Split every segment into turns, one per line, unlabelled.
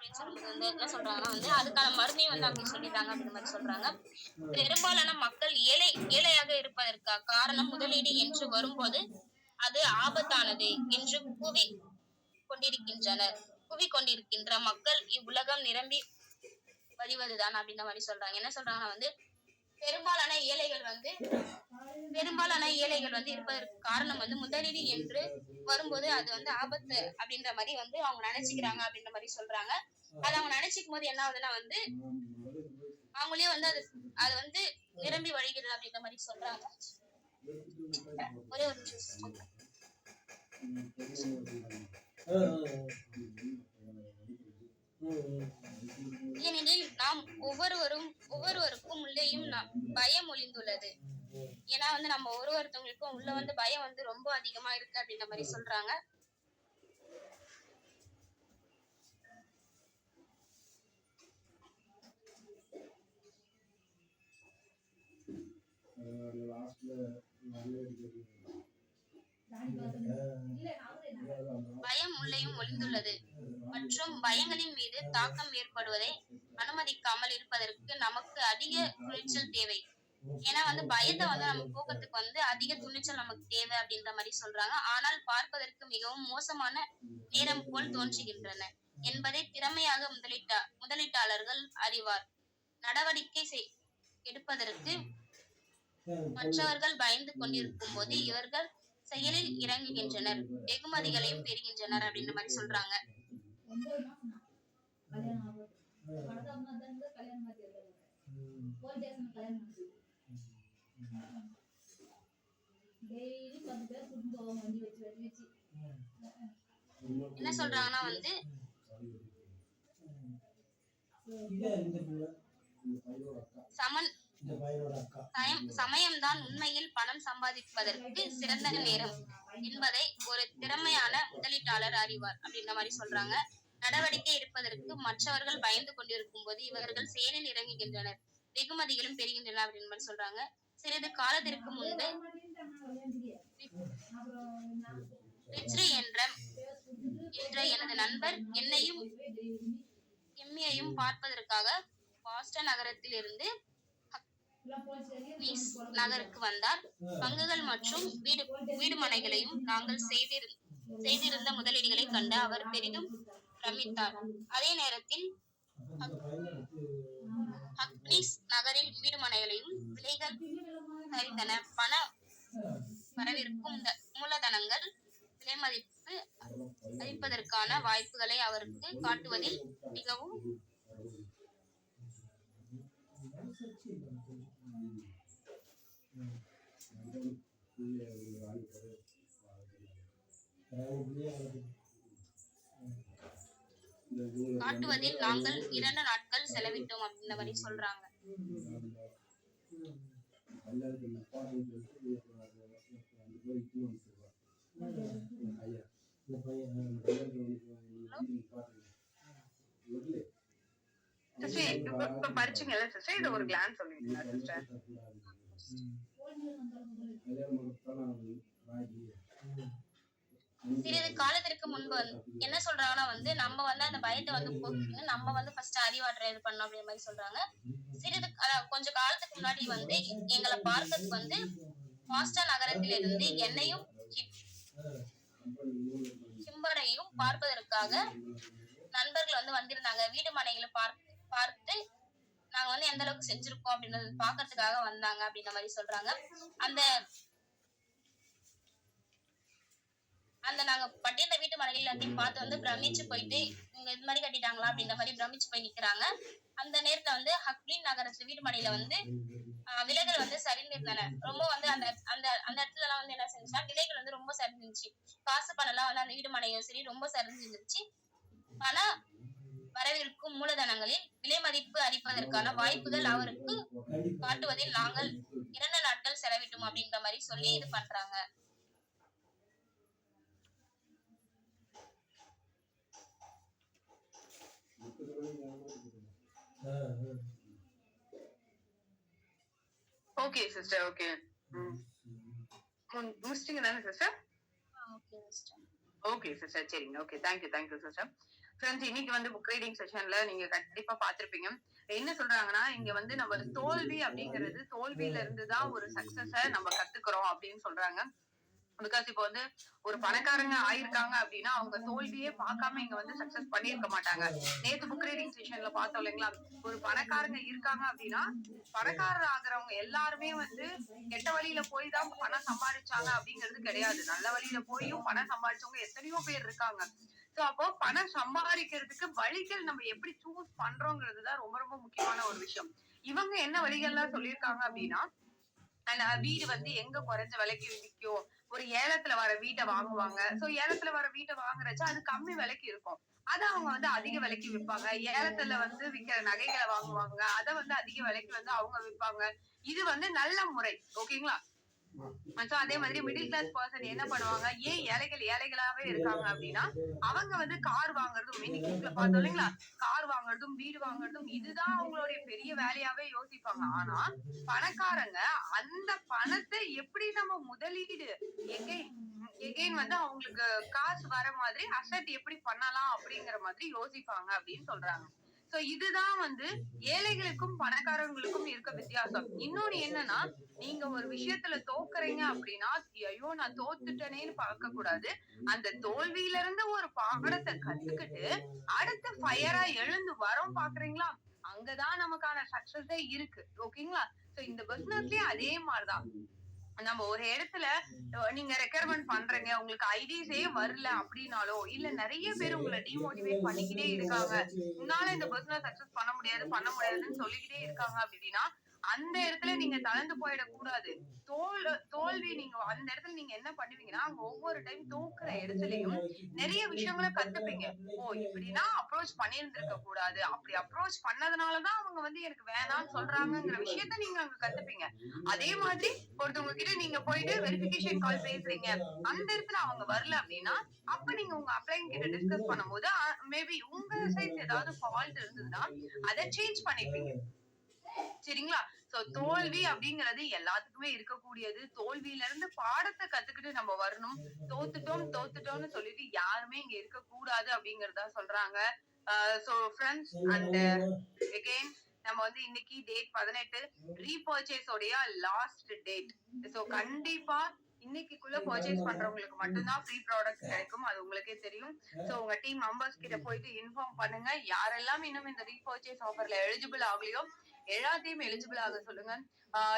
அப்படின்னு சொல்லும்போது வந்து என்ன சொல்றாங்கன்னா வந்து அதுக்கான மருந்தையும் வந்து அப்படி சொல்லிடுறாங்க அப்படின்ற மாதிரி சொல்றாங்க. பெரும்பாலான மக்கள் ஏழையாக இருப்பதற்கு காரணம் முதலீடு என்று வரும்போது அது ஆபத்தானது என்று கொண்டிருக்கின்றனர். கொண்டிருக்கின்ற மக்கள் இவ்வுலகம் நிரம்பி வழிவதுதான் அப்படின்ற மாதிரி சொல்றாங்க. என்ன சொல்றாங்கன்னா வந்து பெரும்பாலான ஏழைகள் வந்து இருப்பதற்கு காரணம் வந்து முதலீடு என்று வரும்போது அது வந்து ஆபத்து அப்படின்ற மாதிரி வந்து அவங்க நினைச்சுக்கிறாங்க அப்படின்ற மாதிரி சொல்றாங்க. அது அவங்க நினைச்சுக்கும் போது என்ன ஆகுதுன்னா வந்து அவங்களே வந்து அது வந்து நிரம்பி வழிகிறது அப்படின்ற மாதிரி சொல்றாங்க. ஒரே ஒரு நிமிஷம். ஏனெனில் நாம் ஒவ்வொருவருக்கும் உள்ளேயும் பயம் ஒளிந்துள்ளது. ஏன்னா வந்து நம்ம ஒருத்தவங்களுக்கும் உள்ள வந்து பயம் வந்து ரொம்ப அதிகமா இருக்கு அப்படின்ற மாதிரி சொல்றாங்க. பயம் உள்ளேயும் ஒளிந்துள்ளது மற்றும் பயங்களின் மீது தாக்கம் ஏற்படுவதை அனுமதிக்காமல் இருப்பதற்கு நமக்கு அதிக துணிச்சல் தேவை. ஏன்னா வந்து பயத்தை வந்து நம்ம போக்குறதுக்கு வந்து அதிக துணிச்சல் நமக்கு தேவை அப்படின்ற மாதிரி சொல்றாங்க. ஆனால் பார்ப்பதற்கு மிகவும் மோசமான நேரம் போல் தோன்றுகின்றன என்பதை திறமையாக முதலீட்டாளர்கள் அறிவார். நடவடிக்கை எடுப்பதற்கு மற்றவர்கள் பயந்து கொண்டிருக்கும் போது இவர்கள் செயலில் இறங்குகின்றனர், வெகுமதிகளையும் பெறுகின்றனர் அப்படின்ற மாதிரி சொல்றாங்க. என்ன சொல்றாங்கன்னா வந்து சமயம்தான் உண்மையில் பணம் சம்பாதிப்பதற்கு சிறந்த நேரம் என்பதை ஒரு திறமையான முதலீட்டாளர் அறிவார் அப்படின்ற மாதிரி சொல்றாங்க. நடவடிக்கை எடுப்பதற்கு மற்றவர்கள் பயந்து கொண்டிருக்கும் போது இவர்கள் செயலில் இறங்குகின்றனர், வெகுமதிகளும் பெறுகின்றனர் அப்படின்ற மாதிரி சொல்றாங்க. சிறிது காலத்திற்கு முன்பு ரிச்ரி என்ற எனது நண்பர் என்னையும் எம்மியையும் பார்ப்பதற்காக பாஸ்டன் நகரத்தில் இருந்து நகருக்கு வந்தார். பங்குகள் மற்றும் வீடுமனைகளையும் நாங்கள் செய்திருந்த முதலீடுகளை கண்டு அவர் பெரிதும் பிரமித்தார். அதே நேரத்தில் ஹக்னீஸ் நகரில் வீடுமனைகளையும் விலைகள் சரிந்தன. பண வரவிருக்கும் மூலதனங்கள் விலைமதிப்பு அளிப்பதற்கான வாய்ப்புகளை அவருக்கு காட்டுவதில் மிகவும் நாங்கள் 2 நாட்கள் செலவிட்டோம் அப்படின்ற மாதிரி சொல்றாங்க.
படிச்சீங்கல்ல சிஸ்டர், இது ஒரு கிளான்ஸ் சொல்லிட்டீங்க சிஸ்டர்.
சிறிது காலத்திற்கு முன்பு என்ன சொல்றாங்கன்னா வந்து நம்ம வந்து அந்த பயத்தை வந்து போக்கணும், நம்ம வந்து ஃபர்ஸ்ட் அறிவாற்ற இது பண்ணணும் அப்படின்ற மாதிரி சொல்றாங்க. கொஞ்ச காலத்துக்கு முன்னாடி வந்து எங்களை பார்க்கறதுக்கு வந்து பாஸ்டன் நகரத்திலிருந்து என்னையும் கிம்பரையும் பார்ப்பதற்காக நண்பர்கள் வந்து வந்திருந்தாங்க. வீடு மனைகளை பார்த்து நாங்க வந்து எந்த அளவுக்கு செஞ்சிருக்கோம் அப்படின்றது பாக்குறதுக்காக வந்தாங்க அப்படின்ற மாதிரி சொல்றாங்க. அந்த நாங்க பட்டியல வீட்டு மனைகள் எல்லாத்தையும் பார்த்து வந்து பிரமிச்சு போயிட்டு இவங்க இது மாதிரி கட்டிட்டாங்களா அப்படின்ற மாதிரி பிரமிச்சு போய் நிக்கிறாங்க. அந்த நேரத்துல வந்து ஹக்லின் நகரத்து வீட்டு மனையில வந்து விலைகள் வந்து சரிந்திருந்தன. ரொம்ப வந்து அந்த அந்த இடத்துல எல்லாம் வந்து என்ன செஞ்சுன்னா விலைகள் வந்து ரொம்ப சரிஞ்சிருச்சு. காசு பணம் எல்லாம் வந்து அந்த வீடு மனையும் சரி ரொம்ப சரிஞ்சிருந்துச்சு. பண வரவிருக்கும் மூலதனங்களில் விலை மதிப்பு அளிப்பதற்கான வாய்ப்புகள் அவருக்கு காட்டுவதில் நாங்கள் 2 நாட்கள் செலவிட்டோம் அப்படின்ற மாதிரி சொல்லி இது பண்றாங்க.
Okay sister, okay. முடிச்சிட்டீங்க தானே sister?
Okay sister.
Okay sister, சரிங்க. Okay, thank you sister. ஃப்ரெண்ட்ஸ், இன்னைக்கு வந்து புக் ரீடிங் செஷன்ல நீங்க கண்டிப்பா பார்த்திருப்பீங்க. என்ன சொல்றாங்கன்னா, இங்க வந்து நம்ம தோல்வி அப்படிங்கிறது தோல்வியில இருந்து தான் ஒரு சக்சஸ நம்ம கத்துக்கிறோம் அப்படின்னு சொல்றாங்க. பிகாஸ் இப்ப வந்து ஒரு பணக்காரங்க ஆயிருக்காங்க அப்படின்னா, அவங்க தோல்வியே பார்க்காம இங்க வந்து சக்சஸ் பண்ணியிருக்க மாட்டாங்க. நேத்து புக் ரீடிங் செஷன்ல பார்த்தோம் இல்லைங்களா? ஒரு பணக்காரங்க இருக்காங்க அப்படின்னா, பணக்காரர் ஆகுறவங்க எல்லாருமே வந்து கெட்ட வழியில போய் தான் பணம் சம்பாதிச்சாங்க அப்படிங்கிறது கிடையாது. நல்ல வழியில போயும் பணம் சம்பாதிச்சவங்க எத்தனையோ பேர் இருக்காங்க. சோ அப்போ பணம் சம்பாதிக்கிறதுக்கு வழிகள் நம்ம எப்படி சூஸ் பண்றோங்கிறது தான் ரொம்ப ரொம்ப முக்கியமான ஒரு விஷயம். இவங்க என்ன வழிகள்லாம் சொல்லியிருக்காங்க அப்படின்னா, வீடு வந்து எங்க குறைஞ்ச விலைக்கு விக்கும். ஒரு ஏலத்துல வர வீட்ட வாங்குவாங்க. சோ ஏலத்துல வர வீட்ட வாங்குறச்ச அது கம்மி விலைக்கு இருக்கும். அத அவங்க வந்து அதிக விலைக்கு விப்பாங்க. ஏலத்துல வந்து விக்கிற நகைகள வாங்குவாங்க. அத வந்து அதிக விலைக்கு வந்து அவங்க விப்பாங்க. இது வந்து நல்ல முறை. ஓகேங்களா? சோ அதே மாதிரி மிடில் கிளாஸ் பெர்சன் என்ன பண்ணுவாங்க? ஏன் ஏழைகள் ஏழைகளாவே இருக்காங்க அப்படின்னா, அவங்க வந்து கார் வாங்குறதும் இன்னைக்கு பார்த்தோம் இல்லைங்களா? கார் வாங்குறதும், வீடு வாங்குறதும் இதுதான் அவங்களுடைய பெரிய வேலையாவே யோசிப்பாங்க. ஆனா, பணக்காரங்க அந்த பணத்த எப்படி நம்ம முதலீடு எகைன் எகைன் வந்து அவங்களுக்கு காசு வர மாதிரி அசெட் எப்படி பண்ணலாம் அப்படிங்கிற மாதிரி யோசிப்பாங்க அப்படின்னு சொல்றாங்க. சோ இதுதான் வந்து ஏழைகளுக்கும் பணக்காரங்களுக்கும் இருக்க வித்தியாசம். இன்னொன்னு என்னன்னா, நீங்க ஒரு விஷயத்துல தோக்குறீங்க அப்படின்னா, ஐயோ நான் தோத்துட்டேனேன்னு பார்க்க கூடாது. அந்த தோல்வியில இருந்து ஒரு பாடத்த கத்துக்கிட்டு, அடுத்து ஃபயரா எழுந்து வரோம் பார்க்குறீங்களா? அங்கதான் நமக்கான சக்சஸே இருக்கு. ஓகேங்களா? சோ இந்த பிசினஸ்லயும் அதே மாரிதான். நம்ம ஒரு இடத்துல நீங்க ரெக்யர்மென்ட் பண்றீங்க. உங்களுக்கு ஐடிஸே வரல அப்படின்னாலோ, இல்ல நெறைய பேர் உங்கள டிமோட்டிவேட் பண்ணிக்கிட்டே இருக்காங்க. உன்னால இந்த பிசினஸ் சக்சஸ் பண்ண முடியாது, பண்ண முடியாதுன்னு சொல்லிக்கிட்டே இருக்காங்க அப்படின்னா, அந்த இடத்துல நீங்க தளர்ந்து போயிடக் கூடாது. தோல்வி நீங்க அந்த இடத்துல நீங்க என்ன பண்ணுவீங்கன்னா, அங்க ஒவ்வொரு டைம் தோக்குற இடத்துலயும் நெறைய விஷயங்கள கத்துப்பீங்க. ஓ! இப்படிலாம் அப்ரோச் பண்ணியிருந்திருக்க கூடாது. அப்படி அப்ரோச் பண்ணதுனால தான் அவங்க வந்து எனக்கு வேணான்னு சொல்றாங்கங்கிற விஷயத்த நீங்க அங்க கத்துப்பீங்க. அதே மாதிரி ஒருத்தவங்க கிட்ட நீங்க போயிட்டு வெரிஃபிகேஷன் கால் பேசுறீங்க. அந்த இடத்துல அவங்க வரல அப்படின்னா, அப்ப நீங்க உங்க அப்ளையன்ட் கிட்ட டிஸ்கஸ் பண்ணும்போது, மேபி உங்க சைட்ல ஏதாவது ஃபால்ட் இருந்ததுன்னா, அத சேஞ்ச் பண்ணிப்பீங்க. சரிங்களா? சோ தோல்வி அப்படிங்கிறது எல்லாத்துக்குமே இருக்கக்கூடியது. தோல்வியில இருந்து பாடத்த கத்துக்கிட்டு நம்ம வரணும். தோத்துட்டோம்னு சொல்லிட்டு யாருமே இங்க இருக்கக்கூடாது அப்படிங்கிறத சொல்றாங்க. அ சோ ஃபிரெண்ட்ஸ் அண்ட் அகைன் நம்ம வந்து இன்னைக்கு டேட் 18 ரீபர்ச்சேஸ் உடைய லாஸ்ட் டேட். சோ கண்டிப்பா இன்னைக்குள்ள பர்ச்சேஸ் பண்றவங்களுக்கு மட்டும் தான் ஃப்ரீ ப்ராடக்ட்ஸ் கிடைக்கும். அது உங்களுக்கே தெரியும். சோ உங்க டீம் மெம்பர்ஸ் கிட்ட போயிட்டு இன்ஃபார்ம் பண்ணுங்க. யாரெல்லாம் இன்னும் இந்த ரீபர்ச்சேஸ் ஆஃபர்ல எலிஜிபிள் ஆகலையோ எல்லாத்தையும் எலிஜிபிள் ஆக சொல்லுங்க.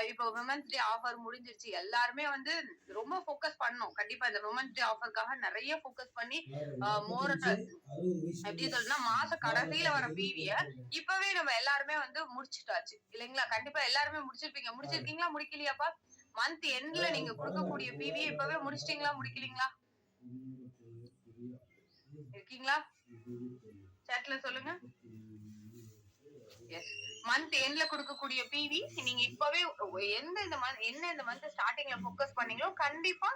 இப்போ விமென்ஸ் டே ஆஃபர் முடிஞ்சிருச்சு. எல்லாருமே வந்து ரொம்ப ஃபோக்கஸ் பண்ணணும். கண்டிப்பா இந்த விமென்ஸ் டே ஆஃபர்க்காக நெறைய ஃபோக்கஸ் பண்ணி மோர் எப்படி சொல்லணும்னா, மாச கடைசியில வர பிவிய இப்பவே நம்ம எல்லாருமே வந்து முடிச்சுட்டாச்சு. இல்லைங்களா? கண்டிப்பா எல்லாருமே முடிச்சிருப்பீங்க. முடிச்சிருக்கீங்களா? முடிக்கலையாப்பா? மந்த் எண்ட்ல நீங்க குடுக்கக்கூடிய பிவிய இப்பவே முடிச்சிட்டீங்களா? முடிக்கலீங்களா? இருக்கீங்களா? சாட்ல சொல்லுங்க. எஸ். மந்த் எண்ட்ல குடுக்கக்கூடிய பிவி நீங்க இப்பவே இந்த மந்த் ஸ்டார்டிங்ல ஃபோக்கஸ் பண்ணீங்களோ, கண்டிப்பா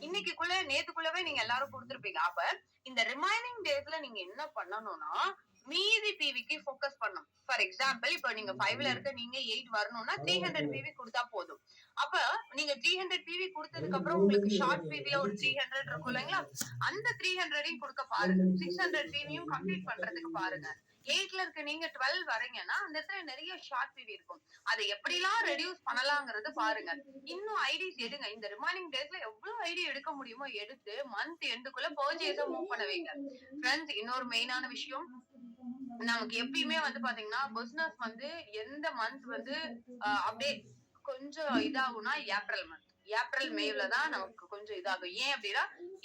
இன்னைக்குள்ள நேத்துக்குள்ளவே நீங்க எல்லாரும் குடுத்திருப்பீங்க. அப்ப இந்த ரிமைனிங் டேஸ்ல நீங்க என்ன பண்ணணும்னா, மீதி பிவிக்கு ஃபோக்கஸ் பண்ணணும். ஃபார் எக்ஸாம்பிள் இப்ப நீங்க 5ல இருக்க நீங்க 8 வரணும்னா 300 பிவி குடுத்தா போதும். அப்ப நீங்க 300 பிவி குடுத்ததுக்கு அப்புறம் உங்களுக்கு ஷார்ட் பிவில ஒரு 300 இருக்கும் இல்லைங்களா? அந்த 300யும் குடுக்க பாருங்க. 600 பிவியும் கம்ப்ளீட் பண்றதுக்கு பாருங்க. 8ல இருக்க நீங்க 12 வரீங்கன்னா, அந்த இடத்துல நெறைய ஷார்ட் பிவி இருக்கும். அத எப்படிலாம் ரெடியூஸ் பண்ணலாங்கிறத பாருங்க. இன்னும் ஐடிஸ் எடுங்க. இந்த ரிமைனிங் டேஸ்ல எவ்வளவு ஐடி எடுக்க முடியுமோ எடுத்து மந்த் எண்டுக்குள்ள பர்ச்சேஸ மூவ் பண்ண வைங்க. ஃபிரெண்ட்ஸ் இன்னொரு மெயினான விஷயம், நமக்கு எப்பயுமே வந்து பாத்தீங்கன்னா, பிசினஸ் வந்து எந்த மந்த் வந்து அப்படியே கொஞ்சம் இதாகும்னா ஏப்ரல் மந்த். ஏப்ரல், மேல தான் நமக்கு கொஞ்சம் இதாகும். ஏன் அப்படின்னா,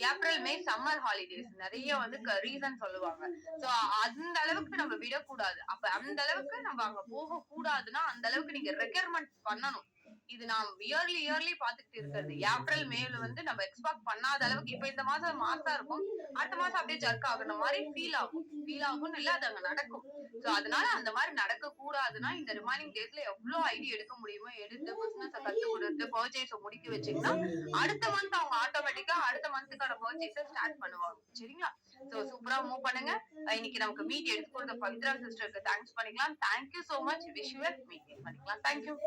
ஏப்ரல், மே சம்மர் ஹாலிடேஸ். நெறைய வந்து ரீசன் சொல்லுவாங்க. சோ அந்த அளவுக்கு நம்ம விடக்கூடாது. அப்ப அந்த அளவுக்கு நம்ம அங்க போகக்கூடாதுன்னா, அந்த அளவுக்கு நீங்க ரெக்யர்மென்ட் பண்ணணும். இது நான் இயர்லி பாத்துக்கிட்டு இருக்கிறது. ஏப்ரல், மேல வந்து நம்ம எக்ஸ்பெக்ட் பண்ணாத அளவுக்கு இப்ப இந்த மாசம் மாசா இருக்கும். அடுத்த மாசம் அப்படியே ஜர்க் ஆகுற மாரி ஃபீல் ஆகும். ஃபீல் ஆகும்னு இல்ல, அது அங்க நடக்கும். சோ அதனால அந்த மாரி நடக்க கூடாதுன்னா, இந்த ரிமைனிங் டேஸ்ல எவ்ளோ ஐடி எடுக்க முடியுமோ எடுத்து பிசினஸ கத்து குடுத்து பர்ச்சேஸ முடிக்க வச்சீங்கன்னா, அடுத்த மந்த் அவங்க ஆட்டோமேட்டிக்கா அடுத்த மந்த்துக்கான பர்ச்சேஸ ஸ்டார்ட் பண்ணுவாங்க. சரிங்களா? சோ சூப்பரா மூவ் பண்ணுங்க. இன்னைக்கு நமக்கு மீட் எடுத்து கொடுத்த பவித்ரா சிஸ்டருக்கு தேங்க்ஸ் பண்ணிக்கலாம். Thank you so much. Wish you well. Meet பண்ணிக்கலாம். Thank you.